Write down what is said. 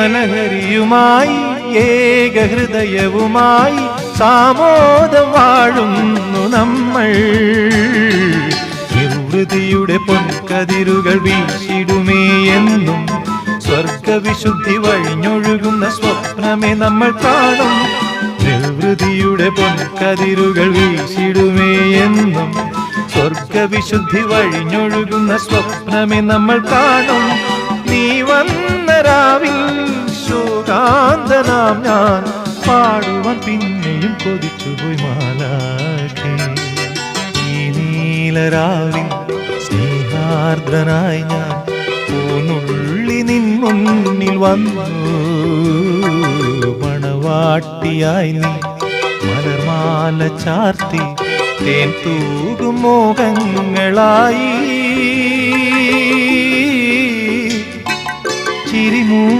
പ്രേമലഹരിയുമായി ഏകഹൃദയവുമായി സാമോദം വാഴുന്നു നമ്മൾ. നിർവൃതിയുടെ പൊൻകതിരുകൾ വീശിടുമേ എന്നും സ്വർഗവിശുദ്ധി വഴിഞ്ഞൊഴുകുന്ന സ്വപ്നമേ നമ്മൾ കാണും. നിർവൃതിയുടെ പൊൻകതിരുകൾ വീശിടുമേ എന്നും സ്വർഗവിശുദ്ധി വഴിഞ്ഞൊഴുകുന്ന സ്വപ്നമേ നമ്മൾ കാണും. നീ വന്ന രാവിൽ ശോകാന്തനാം ഞാൻ പാടുവാൻ പിന്നെയും കൊതിച്ചുപോയി മാലാഖേ. ഈ നീലരാവിൽ സ്നേഹാർദ്രനായി ഞാൻ പൂനുള്ളി നിൻ മുന്നിൽ വന്നു. മണവാട്ടിയായി നീ മലർമാല ചാർത്തി തേൻ തൂകും മോഹങ്ങളായി ചിരിമൂ